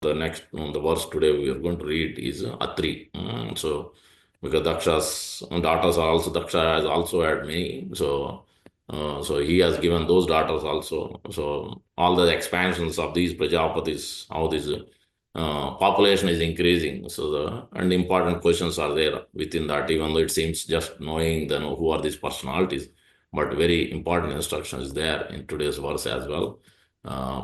The next the verse today we are going to read is Atri. So because Daksha's daughters are also Daksha has also had many. So he has given those daughters also. So all the expansions of these Prajapatis, how this population is increasing. So and important questions are there within that, even though it seems just knowing who are these personalities, but very important instruction is there in today's verse as well.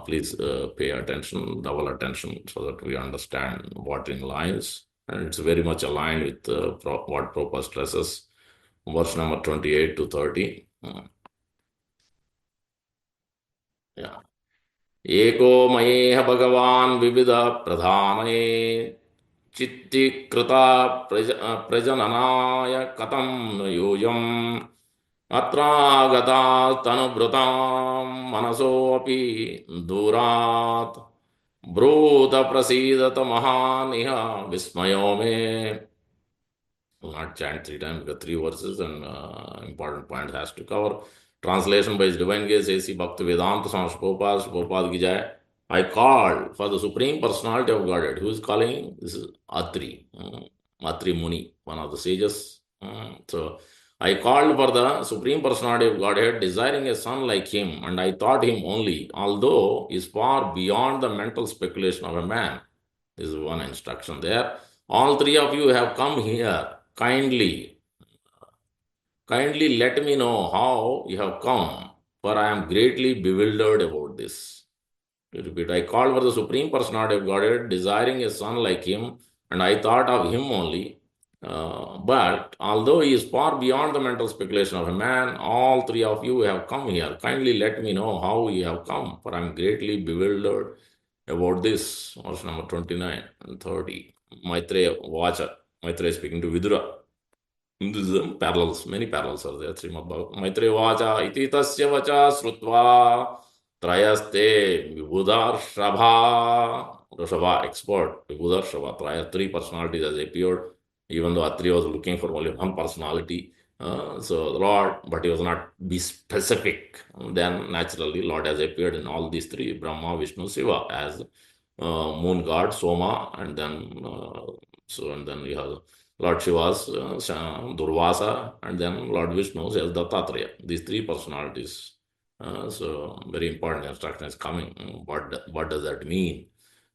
Please pay attention, double attention, so that we understand what in lines. And it's very much aligned with what Prabhupada stresses, verse number 28 to 30. Yeah. एको मयेह भगवान् विविध प्रधानये चित्तीकृता प्रजननाय कथं नु यूयम् अत्रागतास्तनुभृतां मनसोऽपि दूरात् ब्रूत प्रसीदत महानिह विस्मयो मे. Will not chant three times because three verses and important points has to cover. Translation by His Divine Grace A.C. Bhakti Vedanta Swami Prabhupada Ki Jai. I called for the Supreme Personality of Godhead. Who is calling? This is Atri. Atri Muni, one of the sages. So I called for the Supreme Personality of Godhead, desiring a son like him, and I thought him only, although he is far beyond the mental speculation of a man. This is one instruction there. All three of you have come here. Kindly let me know how you have come, for I am greatly bewildered about this. To repeat, I called for the Supreme Personality of Godhead, desiring a son like him, and I thought of him only. But although he is far beyond the mental speculation of a man, all three of you have come here. Kindly let me know how you have come, for I am greatly bewildered about this. Verse number 29 and 30. Maitreya Vacha. Maitreya speaking to Vidura. Hinduism parallels, many parallels are there. Srimad Bhagavatam. Maitreya Vacha iti tasya vacha srutva trayaste vibhudarshabha. Rishabha, expert. Vibhudarshabha. Three personalities has appeared, even though Atri was looking for only one personality. So the Lord, but he was not be specific. Then naturally, Lord has appeared in all these three: Brahma, Vishnu, Shiva, as moon god Soma, and then and then you have Lord Shiva's Durvasa, and then Lord Vishnu's as Dattatreya. These three personalities. So very important instruction is coming. What does that mean?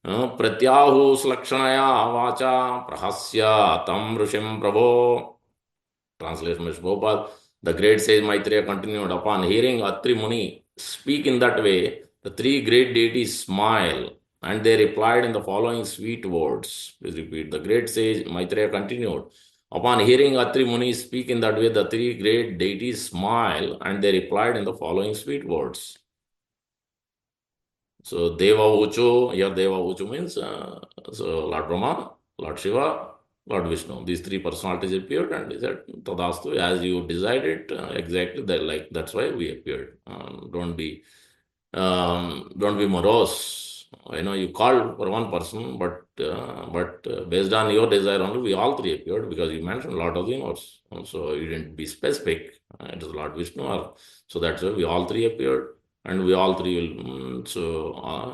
Pratyahu slakshana vacha prahasya tam rishim prabho. Translation by Prabhupada. The great sage Maitreya continued, upon hearing Atri Muni speak in that way, the three great deities smile, and they replied in the following sweet words. Please repeat. The great sage Maitreya continued, upon hearing Atri Muni speak in that way, the three great deities smile, and they replied in the following sweet words. So Deva Uchu, here Deva Uchu means so Lord Brahma, Lord Shiva, Lord Vishnu. These three personalities appeared, and he said, Tadastu, as you decided, exactly that, like that's why we appeared. Don't be morose. I know you called for one person, but based on your desire only, we all three appeared because you mentioned Lord of the universe. So you didn't be specific. It is Lord Vishnu, so that's why we all three appeared, and we all three will.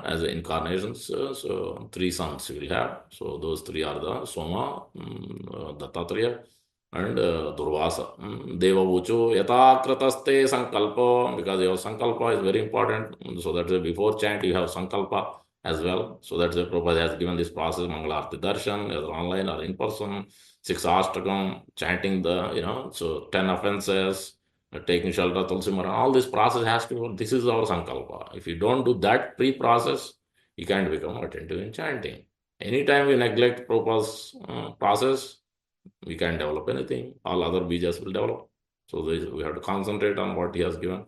As incarnations, so three sons we will have. So those three are the Soma, Dattatreya, and Durvasa. Deva Uchu Yata Krataste Sankalpa, because your Sankalpa is very important. So that's why before chant you have Sankalpa as well. So that's why Prabhupada has given this process, Mangalarti Darshan, either online or in person, 6 Ashtakam, chanting so 10 offenses, taking shelter of Tulsi Mara, all this process has to be, this is our Sankalpa. If you don't do that pre-process, you can't become attentive in chanting. Anytime we neglect Prabhupada's process, we can't develop anything. All other bijas will develop. So we have to concentrate on what he has given.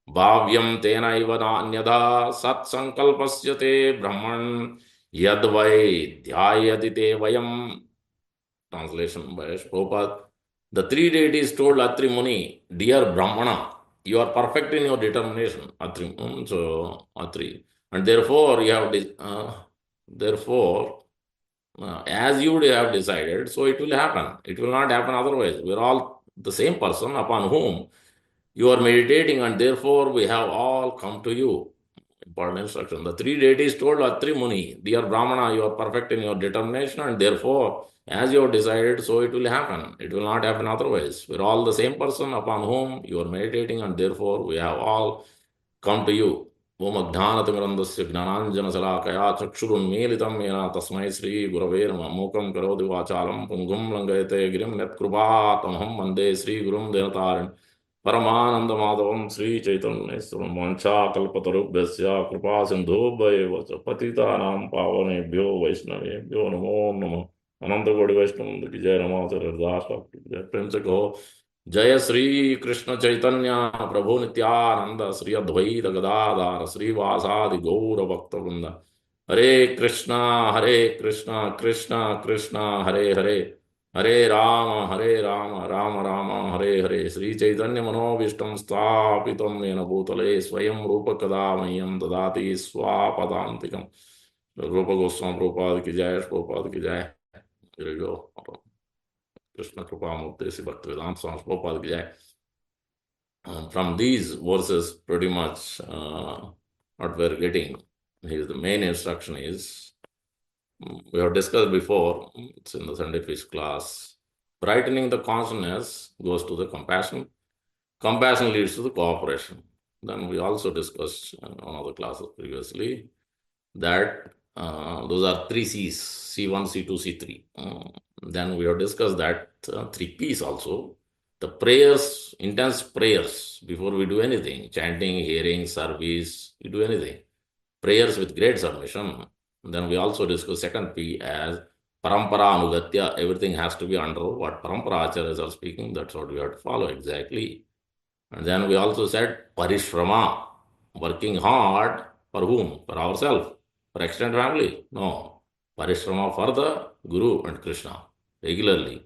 Bhavyam tena iva anyadha sat sankalpasya te brahman yad vai dhyayati te vayam. Translation by Prabhupada. The three deities told Atri Muni, dear Brahmana, you are perfect in your determination, Atri. Atri. And therefore, therefore, as you have decided, so it will happen. It will not happen otherwise. We are all the same person upon whom you are meditating, and therefore we have all come to you. Important instruction. The three deities told Atri Muni, dear Brahmana, you are perfect in your determination, and therefore, as you have decided, so it will happen. It will not happen otherwise. We are all the same person upon whom you are meditating, and therefore we have all come to you. Om Ajnanatimrandasya Gnananjanasalakaya Chakshurunmilitam Yena Tasmai Sri Gurave Namah Mukam Karoti Vachalam Pungum Langayate Girim Netkrupatamaham Vande Sri Gurum Denatarin परमानंद माधवम श्री चैतन्य मंचा कल्पतरुभ्यस्य कृपा सिंधुभ्यैव च पतितानां पावनेभ्यो वैष्णवेभ्यो नमो नमः। अनंत कोटि वैष्णव की जय। नमः हरिदास की जय। प्रेम से कहो जय श्री कृष्ण चैतन्य प्रभु नित्यानंद श्री अद्वैत गदाधर श्रीवासादि गौर भक्त वृंद। हरे कृष्णा कृष्णा कृष्णा हरे हरे, हरे राम राम राम हरे हरे। श्री चैतन्य मनोभीष्टं स्थापितं येन भूतले स्वयं रूप कदा मह्यं ददाति स्वापदान्तिकम्। रूप गोस्वामी प्रभुपाद की जय, प्रभुपाद की जय। कृष्ण कृपा मूर्ति श्री भक्तिवेदांत स्वामी प्रभुपाद की जय। From these verses, pretty much what we're getting here, the main instruction is, we have discussed before, it's in the Sunday Fish class, brightening the consciousness goes to the compassion. Compassion leads to the cooperation. Then we also discussed in one of the classes previously that those are three C's, C1, C2, C3. Then we have discussed that three P's also. The prayers, intense prayers before we do anything, chanting, hearing, service, we do anything. Prayers with great submission. Then we also discuss second P as parampara anugatya. Everything has to be under what parampara acharyas are speaking. That's what we have to follow exactly. And then we also said parishrama, working hard for whom? For ourselves, for extended family? No. Parishrama for the Guru and Krishna regularly.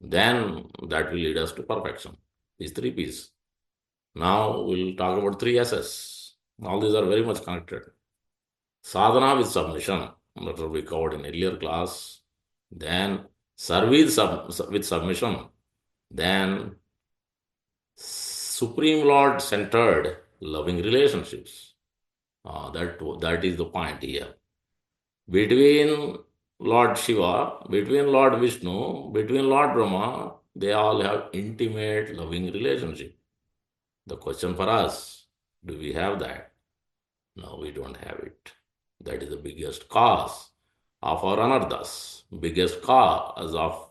Then that will lead us to perfection. These three P's. Now we'll talk about three S's. All these are very much connected. Sadhana with submission, that will be covered in earlier class. Then service with submission. Then Supreme Lord centered loving relationships. That is the point here. Between Lord Shiva, between Lord Vishnu, between Lord Brahma, they all have intimate loving relationship. The question for us, do we have that? No, we don't have it. That is the biggest cause of our anarthas, biggest cause of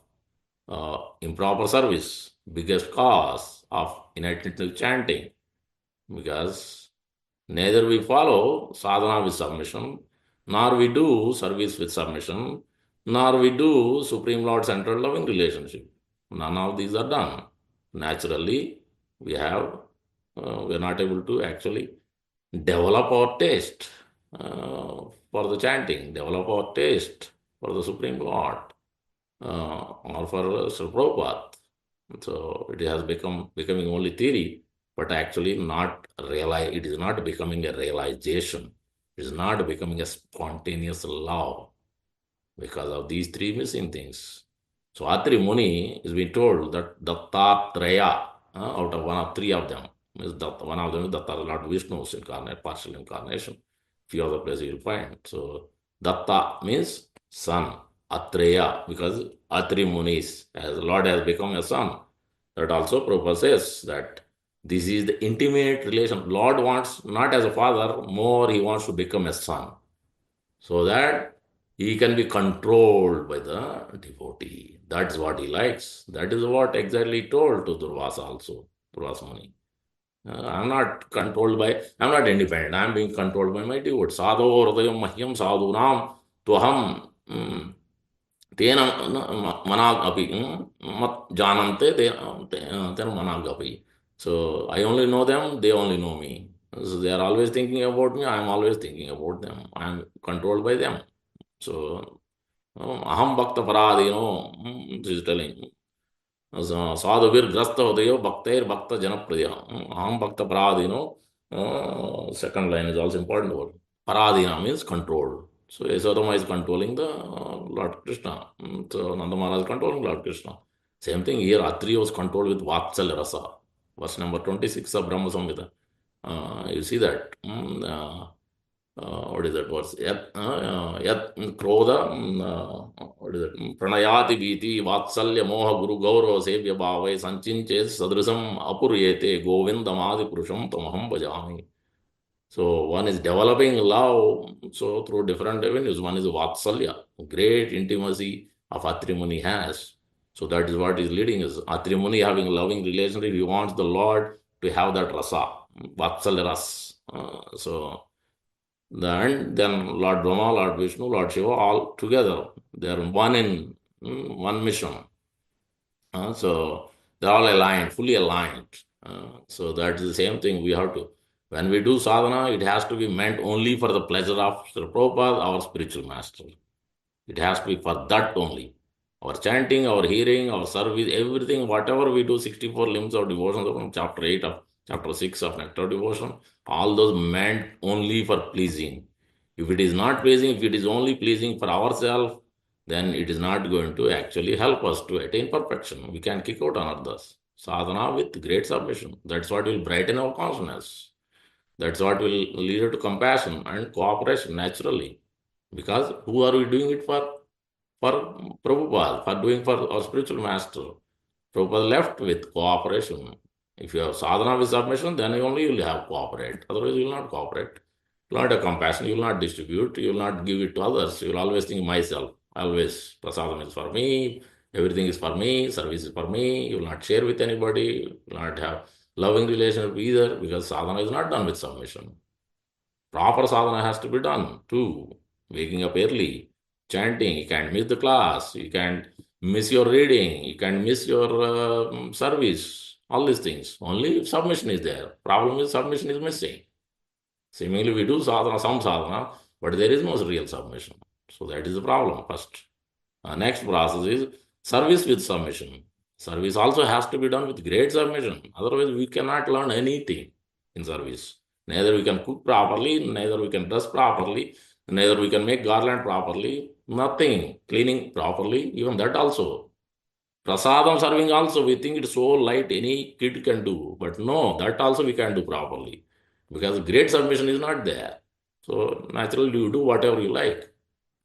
improper service, biggest cause of inattentive chanting, because neither we follow sadhana with submission, nor we do service with submission, nor we do Supreme Lord centered loving relationship. None of these are done. Naturally, we are not able to actually develop our taste for the chanting, develop our taste for the Supreme Lord, or for Sri Prabhupada. So it has becoming only theory, but actually not realize. It is not becoming a realization. It is not becoming a spontaneous love because of these three missing things. So Atri Muni is being told that Dattatreya, out of one of three of them, is one of them is Datta, Lord Vishnu's incarnate, partial incarnation. Few other places you'll find. So Datta means son, Atreya, because Atri Munis, as the Lord has become a son. That also Prabhupada says that this is the intimate relation. Lord wants not as a father, more he wants to become a son, so that he can be controlled by the devotee. That's what he likes. That is what exactly told to Durvasa also, Durvasa Muni. I'm not controlled by, I'm not independent. I'm being controlled by my devotee. Sadho hridayam mahyam sadhunam tuham तेन मनाग अपि मत जानन्ते तेन मनाग अपि. So I only know them, they only know me. So they are always thinking about me, I am always thinking about them. I am controlled by them. So aham bhakta paradino, this is telling. Sadhuvir grasta hodayo bhaktair bhakta janapriya. Aham bhakta paradino. Second line is also important word. Paradina means control. So Yasodama is controlling the Lord Krishna. So Nanda Maharaj is controlling Lord Krishna. Same thing here, Atri was controlled with Vatsalya Rasa. Verse number 26 of Brahma Samhita. You see that. what is that verse? Yat Krodha, what is it? Pranayati Bhiti, Vatsalya Moha Guru Gaurav Sevya Bhavai Sanchinche Sadrisam Apuryete Govindamadi Purusham Tamaham Bhajami. So one is developing love, so through different avenues. One is Vatsalya, great intimacy of Atri Muni has. So that is what is leading us. Atri Muni having a loving relationship, he wants the Lord to have that rasa, Vatsalya ras. Then Lord Brahma, Lord Vishnu, Lord Shiva, all together. They are one in one mission. So they're all aligned, fully aligned. So that's the same thing we have to. When we do sadhana, it has to be meant only for the pleasure of Sri Prabhupada, our spiritual master. It has to be for that only. Our chanting, our hearing, our service, everything, whatever we do, 64 limbs of devotion from chapter 8 of chapter 6 of Nectar Devotion, all those meant only for pleasing. If it is not pleasing, if it is only pleasing for ourselves, then it is not going to actually help us to attain perfection. We can kick out on others. Sadhana with great submission. That's what will brighten our consciousness. That's what will lead to compassion and cooperation naturally. Because who are we doing it for? For Prabhupada, for doing for our spiritual master. Prabhupada left with cooperation. If you have sadhana with submission, then only you will have cooperate. Otherwise, you will not cooperate. You will not have compassion, you will not distribute, you will not give it to others. You will always think myself. Always, prasadam is for me, everything is for me, service is for me. You will not share with anybody, you will not have loving relationship either, because sadhana is not done with submission. Proper sadhana has to be done too. Waking up early, chanting, you can't miss the class, you can't miss your reading, you can't miss your service, all these things. Only if submission is there. Problem is submission is missing. Seemingly we do sadhana, some sadhana, but there is no real submission. So that is the problem first. Next process is service with submission. Service also has to be done with great submission. Otherwise, we cannot learn anything in service. Neither we can cook properly, neither we can dress properly, neither we can make garland properly, nothing. Cleaning properly, even that also. Prasadam serving also, we think it's so light, any kid can do. But no, that also we can do properly. Because great submission is not there. So naturally, you do whatever you like.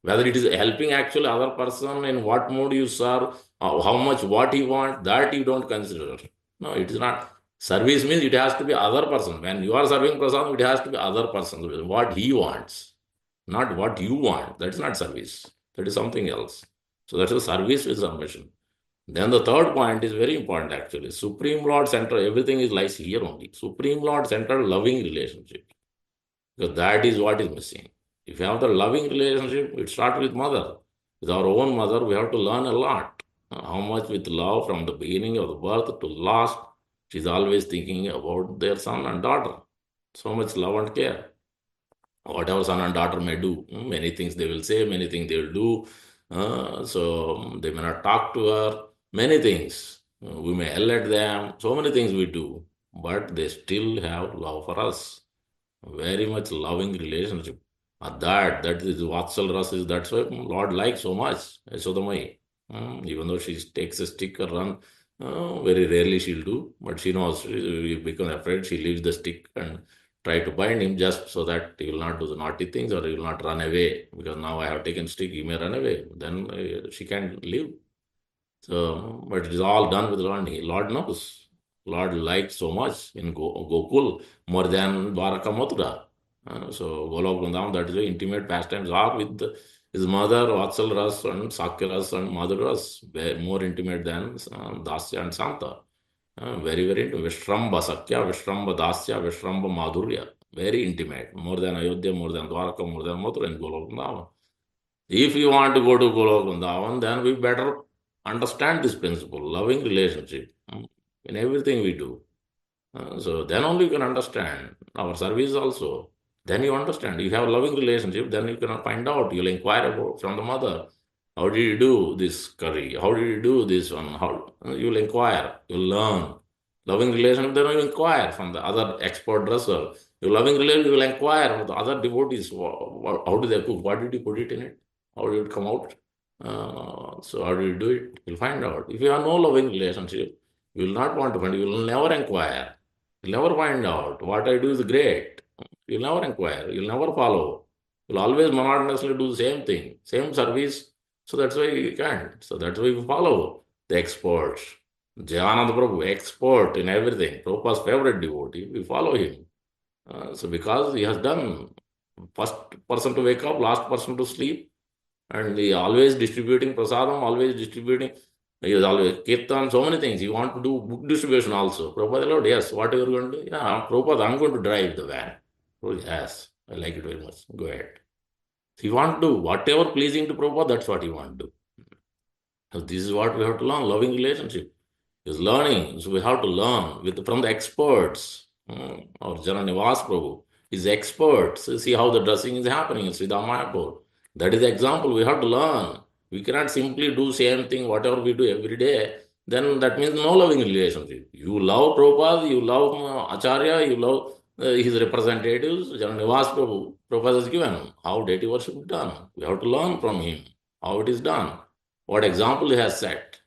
Whether it is helping actually other person, in what mode you serve, how much, what he want, that you don't consider. No, it is not. Service means it has to be other person. When you are serving prasadam, it has to be other person, what he wants, not what you want. That is not service. That is something else. So that's the service with submission. Then the third point is very important actually. Supreme Lord Center, everything is lies here only. Supreme Lord Center loving relationship. Because that is what is missing. If you have the loving relationship, it starts with mother. With our own mother, we have to learn a lot. How much with love from the beginning of the birth to last, she's always thinking about their son and daughter. So much love and care. Whatever son and daughter may do, many things they will say, many things they will do. So they may not talk to her, many things. We may yell at them, so many things we do, but they still have love for us. Very much loving relationship. That is Vatsal Ras is that's why Lord likes so much Yasodamai. Even though she takes a stick or run, very rarely she'll do, but she knows she become afraid. She leaves the stick and try to bind him just so that he will not do the naughty things or he will not run away. Because now I have taken stick, he may run away. Then she can leave. So, but it is all done with Lord. Lord knows. Lord liked so much in Gokul more than Dwaraka Mathura. So Golok Vrindavan, that is why intimate pastimes are with his mother, Vatsal Ras and Sakya Ras and Mother Ras, more intimate than Dasya and Santa. Very, very intimate. Vishramba Sakya, Vishramba Dasya, Vishramba Madhurya. Very intimate. More than Ayodhya, more than Dwaraka, more than Mathura and Golok Vrindavan. If you want to go to Golok Vrindavan, then we better understand this principle, loving relationship in everything we do. So then only you can understand our service also. Then you understand. If you have a loving relationship, then you can find out. You'll inquire about from the mother. How did you do this curry? How did you do this one? How you'll inquire, you'll learn. Loving relationship, then you inquire from the other expert dresser. Your loving relationship, you will inquire from the other devotees. How do they cook? What did you put it in it? How did it come out? So how do you do it? You'll find out. If you have no loving relationship, you will not want to find. You will never inquire. You'll never find out. What I do is great. You'll never inquire. You'll never follow. You'll always monotonously do the same thing, same service. So that's why you can't. So that's why we follow the experts. Jayananda Prabhu, expert in everything. Prabhupada's favorite devotee. We follow him. So because he has done first person to wake up, last person to sleep, and he always distributing prasadam, always distributing. He is always kirtan, so many things. He want to do book distribution also. Prabhupada allowed, yes, what you are going to do? Yeah, Prabhupada, I'm going to drive the van. Oh, yes, I like it very much. Go ahead. If you want to do whatever pleasing to Prabhupada, that's what you want to do. So this is what we have to learn, loving relationship is learning. So we have to learn from the experts. Or Jananivas Prabhu is expert. So see how the dressing is happening in Sridham Mayapur. That is the example we have to learn. We cannot simply do same thing, whatever we do every day. Then that means no loving relationship. You love Prabhupada, you love Acharya, you love his representatives, Jananivas Prabhu. Prabhupada has given how deity worship is done. We have to learn from him how it is done, what example he has set.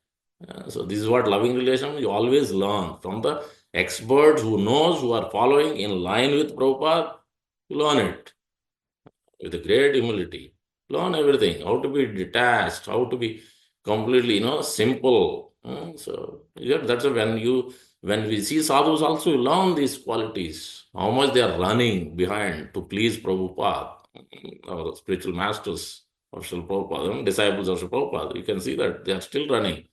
So this is what loving relation you always learn from the experts who knows, who are following in line with Prabhupada. You learn it with a great humility. Learn everything, how to be detached, how to be completely, simple. So yeah, that's when we see sadhus also, you learn these qualities, how much they are running behind to please Prabhupada, our spiritual masters of Srila Prabhupada, disciples of Srila Prabhupada. You can see that they are still running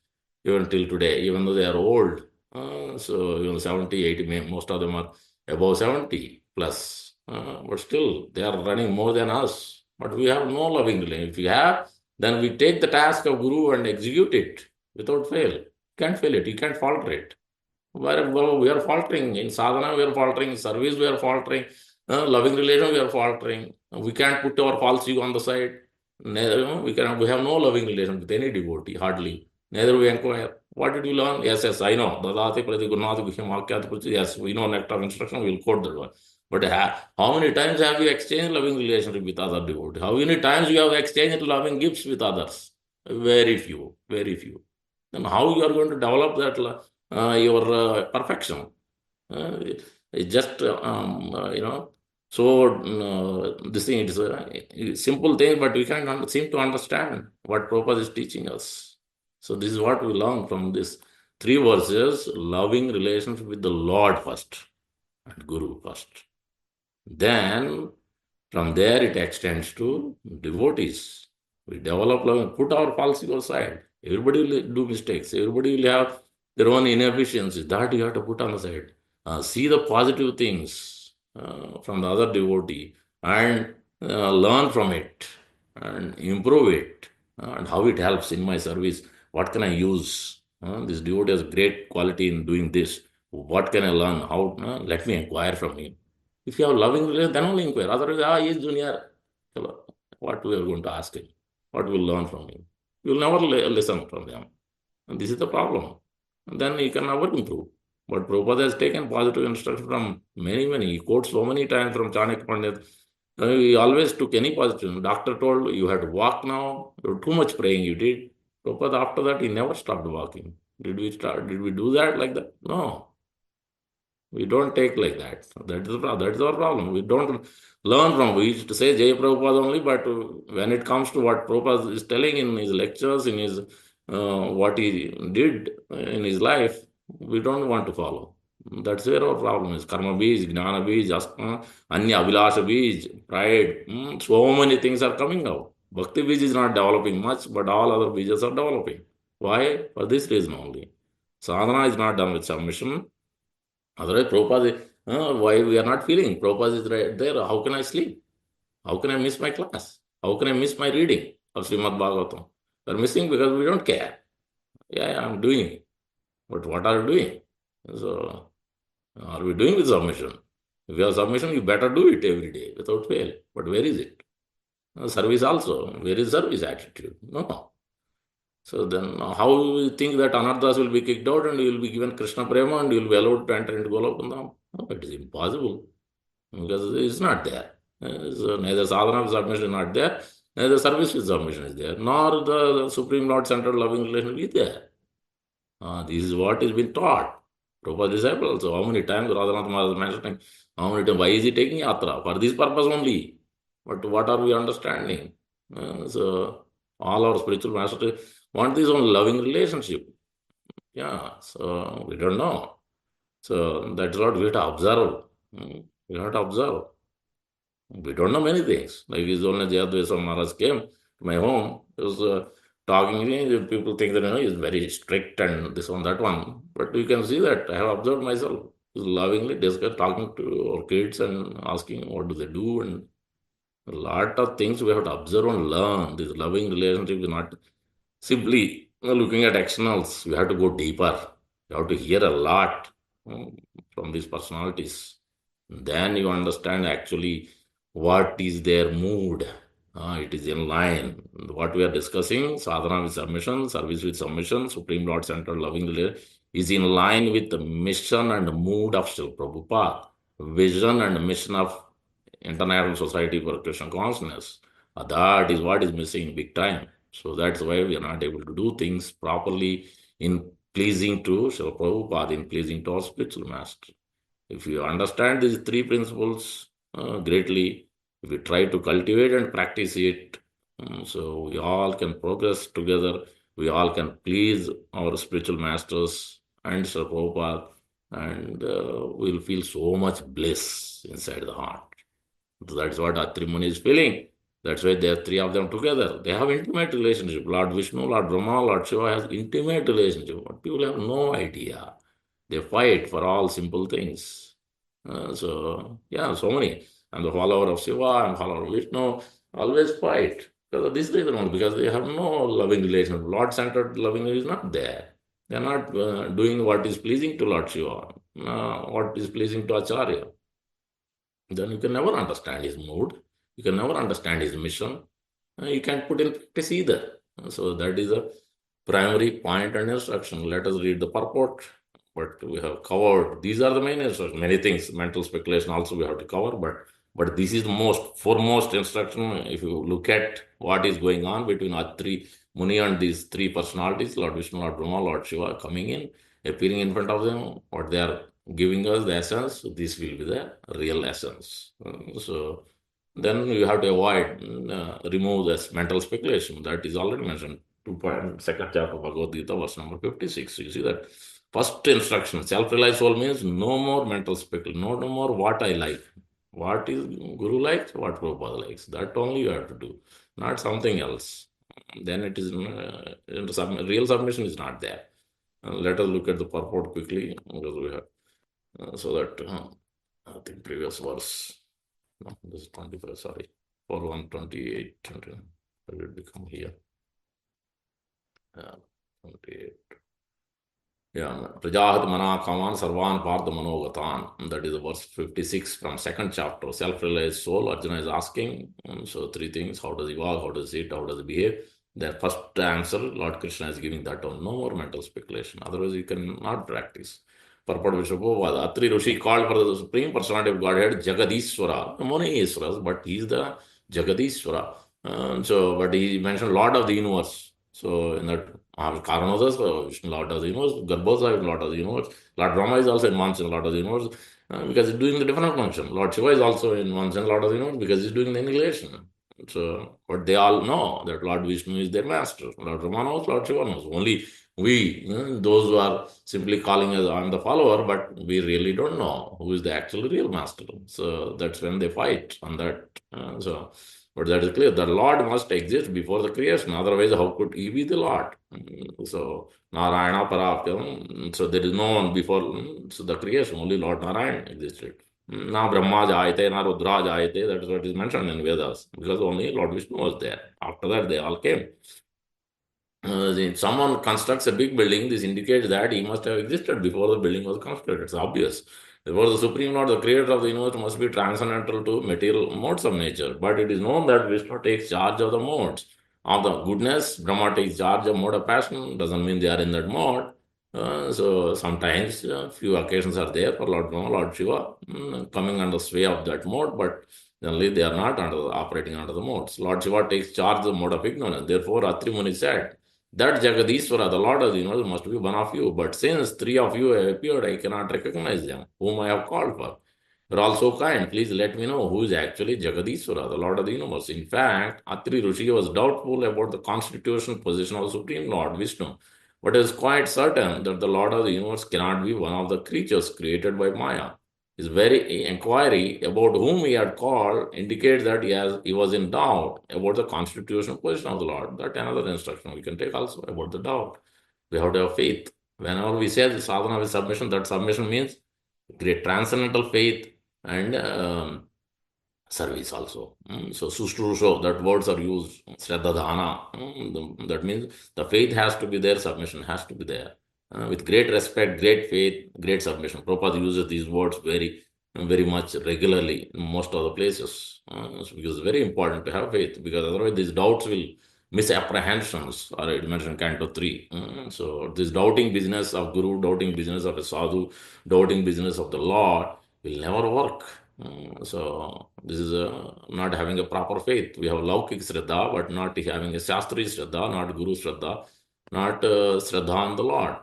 even till today, even though they are old. So even 70, 80, most of them are above 70 plus. But still, they are running more than us. But we have no loving relationship. If we have, then we take the task of Guru and execute it without fail. You can't fail it. You can't falter it. We are faltering. In sadhana, we are faltering. In service, we are faltering. Loving relation, we are faltering. We can't put our false ego on the side. Neither, we have no loving relation with any devotee, hardly. Neither we inquire. What did you learn? Yes, yes, I know. Dadati prati gurunati guhyam vakyat prati. Yes, we know next of instruction, we will quote that one. But how many times have you exchanged loving relationship with other devotees? How many times you have exchanged loving gifts with others? Very few, very few. Then how you are going to develop that your perfection? It's just so this thing is a simple thing, but we can't seem to understand what Prabhupada is teaching us. So this is what we learn from this three verses: loving relationship with the Lord first, and Guru first. Then from there it extends to devotees. We develop love, put our false ego aside. Everybody will do mistakes. Everybody will have their own inefficiencies. That you have to put on the side. See the positive things from the other devotee and learn from it and improve it and how it helps in my service. What can I use? This devotee has great quality in doing this. What can I learn? How? Let me inquire from him. If you have loving relationship, then only inquire. Otherwise, he is junior. What we are going to ask him? What we will learn from him? We will never listen from them. And this is the problem. And then he can never improve. But Prabhupada has taken positive instruction from many. He quotes so many times from Chanakya Pandit. He always took any positive. Doctor told you had to walk now. You too much praying you did. Prabhupada after that he never stopped walking. Did we start? Did we do that like that? No. We don't take like that. That is our problem. We don't learn from. We used to say Jai Prabhupada only, but when it comes to what Prabhupada is telling in his lectures, in his what he did in his life, we don't want to follow. That's where our problem is. Karma bij, Gnana bij, Anya Abhilasha bij, pride. So many things are coming out. Bhakti bij is not developing much, but all other bijas are developing. Why? For this reason only. Sadhana is not done with submission. Otherwise, Prabhupada, why we are not feeling? Prabhupada is right there. How can I sleep? How can I miss my class? How can I miss my reading of Srimad Bhagavatam? We are missing because we don't care. Yeah, I'm doing it. But what are you doing? So, are we doing with submission? If you have submission, you better do it every day without fail. But where is it? Service also. Where is service attitude? No. So then how will you think that Anarthas will be kicked out and you will be given Krishna Prema and you will be allowed to enter into Golokundam? No, it is impossible because it is not there. So neither sadhana of submission is not there, neither service with submission is there, nor the Supreme Lord centered loving relation is there. This is what is being taught. Prabhupada disciples. So how many times Radhanath Maharaj is mentioning Why is he taking yatra? For this purpose only. But what are we understanding? So all our spiritual masters want this on loving relationship. Yeah, so we don't know. So that's what we have to observe. We have to observe. We don't know many things. Like his only Jayadvesa Maharaj came to my home. He was talking to me. People think that he's very strict and this one, that one. But you can see that I have observed myself. He's lovingly discuss, talking to our kids and asking what do they do, and a lot of things we have to observe and learn. This loving relationship is not simply looking at externals. We have to go deeper. You have to hear a lot from these personalities. Then you understand actually what is their mood. It is in line. What we are discussing, sadhana with submission, service with submission, Supreme Lord centered loving relationship, is in line with the mission and mood of Srila Prabhupada, vision and mission of International Society for Krishna Consciousness. That is what is missing big time. So that's why we are not able to do things properly in pleasing to Srila Prabhupada, in pleasing to our spiritual master. If you understand these three principles greatly, if we try to cultivate and practice it, so we all can progress together, we all can please our spiritual masters and Srila Prabhupada, and we'll feel so much bliss inside the heart. That's what Atri Muni is feeling. That's why there are three of them together. They have intimate relationship. Lord Vishnu, Lord Brahma, Lord Shiva has intimate relationship. But people have no idea. They fight for all simple things. Yeah, so many. I'm the follower of Shiva, I'm follower of Vishnu, always fight. Because of this reason only, because they have no loving relationship. Lord-centered loving is not there. They are not doing what is pleasing to Lord Shiva, what is pleasing to Acharya. Then you can never understand his mood. You can never understand his mission. You can't put in practice either. So that is a primary point and instruction. Let us read the purport. But we have covered. These are the main instructions. Many things. Mental speculation also we have to cover. But this is the most foremost instruction. If you look at what is going on between Atri Muni and these three personalities, Lord Vishnu, Lord Brahma, Lord Shiva, coming in, appearing in front of them, what they are giving us the essence, this will be the real essence. So then you have to avoid, remove this mental speculation. That is already mentioned. Second chapter of Bhagavad Gita, verse number 56. You see that first instruction, self-realized soul means no more mental speculation, no more what I like. What is Guru likes, what Prabhupada likes. That only you have to do, not something else. Then it is, real submission is not there. Let us look at the purport quickly, because we have, so that I think previous verse, no, this is 25, sorry, for 128, I will become here. 28. Yeah, Prajahat Mana Kaman Sarvan Partha Manogatan. That is verse 56 from second chapter. Self-realized soul, Arjuna is asking. So three things: how does he walk, how does he sit, how does he behave? Their first answer, Lord Krishna is giving that one. No more mental speculation. Otherwise, you cannot practice. Purport Vishwabhavad. Atri Rishi called for the Supreme Personality of Godhead Jagadishwara. Many Iswaras, but he is the Jagadishwara. But he mentioned Lord of the Universe. So in that Karanadas, Vishnu Lord of the Universe, Garbhosa is Lord of the Universe, Lord Brahma is also in one sense Lord of the Universe, because he's doing the different function. Lord Shiva is also in one sense Lord of the Universe because he's doing the annihilation. So, but they all know that Lord Vishnu is their master. Lord Brahma knows, Lord Shiva knows. Only we, those who are simply calling us, I'm the follower, but we really don't know who is the actual real master. So that's when they fight on that. But that is clear. The Lord must exist before the creation. Otherwise, how could he be the Lord? So Narayana Parapyam. So there is no one before so the creation. Only Lord Narayana existed. Na Brahma Jayate, na Rudra Jayate. That is what is mentioned in Vedas. Because only Lord Vishnu was there. After that, they all came. If someone constructs a big building, this indicates that he must have existed before the building was constructed. It's obvious. Therefore, the Supreme Lord, the creator of the universe, must be transcendental to material modes of nature. But it is known that Vishnu takes charge of the modes. Of the goodness, Brahma takes charge of mode of passion. Doesn't mean they are in that mode. So sometimes, few occasions are there for Lord Brahma, Lord Shiva, coming under sway of that mode, but generally they are not operating under the modes. Lord Shiva takes charge of the mode of ignorance. Therefore, Atri Muni said, that Jagadishwara, the Lord of the universe, must be one of you. But since three of you have appeared, I cannot recognize them, whom I have called for. You're also kind. Please let me know who is actually Jagadishwara, the Lord of the universe. In fact, Atri Rishi was doubtful about the constitutional position of the Supreme Lord Vishnu, but is quite certain that the Lord of the universe cannot be one of the creatures created by Maya. His very inquiry about whom he had called indicates that he was in doubt about the constitutional position of the Lord. That another instruction we can take also about the doubt. We have to have faith. Whenever we say the sadhana with submission, that submission means great transcendental faith and service also. So sustrusho, that words are used, shraddhadhana. That means the faith has to be there, submission has to be there. With great respect, great faith, great submission. Prabhupada uses these words very much regularly in most of the places. Because it's very important to have faith, because otherwise these doubts will misapprehensions are mentioned in Canto 3. So this doubting business of Guru, doubting business of a sadhu, doubting business of the Lord will never work. So this is not having a proper faith. We have Laukik Shraddha, but not having a Shastri Shraddha, not Guru Shraddha, not Shraddha on the Lord.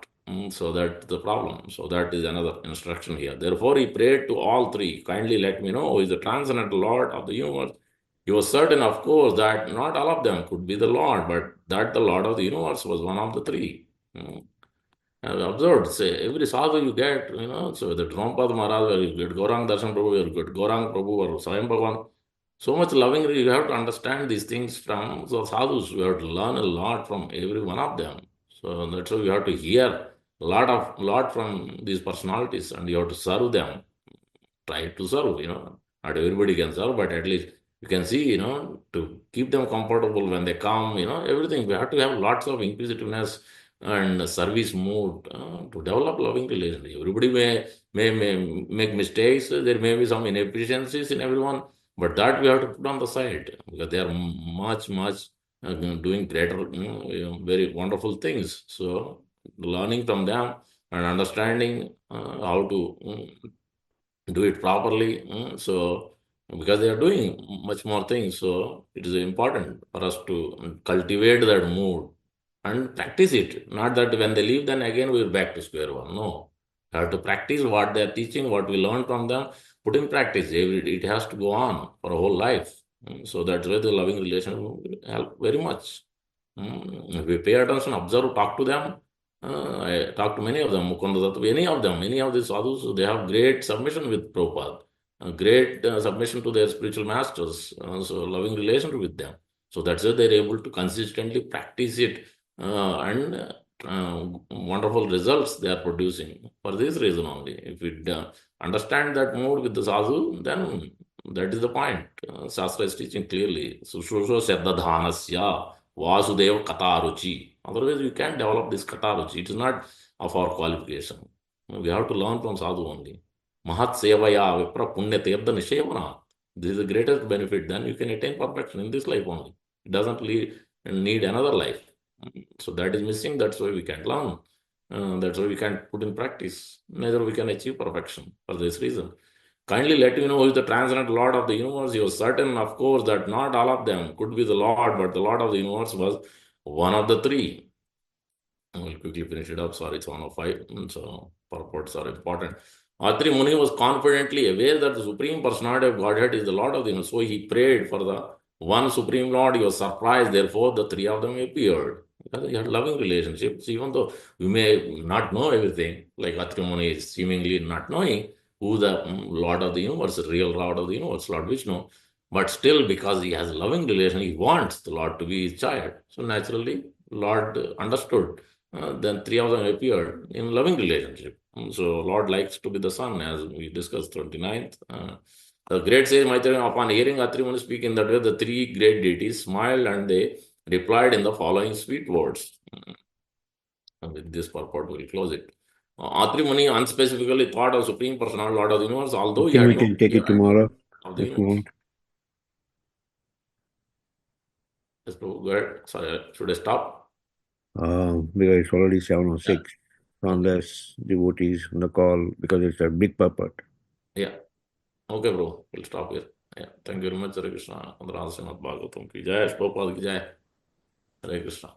So that's the problem. So that is another instruction here. Therefore, he prayed to all three. Kindly let me know who is the transcendental Lord of the universe. He was certain, of course, that not all of them could be the Lord, but that the Lord of the universe was one of the three. I've observed, say, every sadhu you get, so the Draupad Maharaj, where you get Gaurang Darshan Prabhu, where you get Gaurang Prabhu or Swayam Bhagavan, so much lovingly you have to understand these things from so sadhus. You have to learn a lot from every one of them. So that's why you have to hear a lot from these personalities, and you have to serve them, try to serve, not everybody can serve, but at least you can see, to keep them comfortable when they come, everything. We have to have lots of inquisitiveness and service mood to develop loving relationship. Everybody may make mistakes. There may be some inefficiencies in everyone, but that we have to put on the side, because they are much doing greater, very wonderful things. So learning from them and understanding how to do it properly. So, because they are doing much more things, so it is important for us to cultivate that mood and practice it. Not that when they leave, then again we're back to square one. No, we have to practice what they are teaching, what we learn from them, put in practice. It has to go on for a whole life. So that's why the loving relation will help very much. If we pay attention, observe, talk to them. I talked to many of them, Mukunda Datta, any of these sadhus, they have great submission with Prabhupada, great submission to their spiritual masters, so loving relationship with them. So that's why they're able to consistently practice it, and wonderful results they are producing. For this reason only, if we understand that mode with the sadhu, then that is the point. Shastra is teaching clearly. Sushruto Siddhadhanasya Vasudeva Kataruchi. Otherwise, we can't develop this Kataruchi. It is not of our qualification. We have to learn from sadhu only. Mahat Sevaya Vipra Punya Tirtha Nishevana. This is the greatest benefit. Then you can attain perfection in this life only. It doesn't need another life. So that is missing. That's why we can't learn. That's why we can't put in practice. Neither we can achieve perfection for this reason. Kindly let me know who is the transcendent Lord of the universe. He was certain, of course, that not all of them could be the Lord, but the Lord of the universe was one of the three. We'll quickly finish it up. Sorry, it's 105. So purports are important. Atri Muni was confidently aware that the Supreme Personality of Godhead is the Lord of the universe. So he prayed for the one Supreme Lord. He was surprised. Therefore, the three of them appeared. Because he had loving relationships, even though we may not know everything, like Atri Muni is seemingly not knowing who the Lord of the universe, real Lord of the universe, Lord Vishnu. But still, because he has a loving relation, he wants the Lord to be his child. So naturally, Lord understood. Then three of them appeared in loving relationship. So Lord likes to be the son, as we discussed 29th. The great sage Maitreya, upon hearing Atri Muni speak in that way, the three great deities smiled and they replied in the following sweet words. With this purport, we'll close it. Atri Muni unspecifically thought of Supreme Personality, Lord of the Universe, although I he think had we no can take clear it idea tomorrow of the if you universe. want. Yes, Prabhu, go ahead. Sorry, should I stop? Because it's already Yeah. 7:06. Okay. Unless devotees on the call, because it's a big purport. Yeah. Okay, bro. We'll stop here. Yeah. Thank you very much, Hare Krishna. Radha Srimad Bhagavatam ki jai. Prabhupada ki jai. Hare Krishna.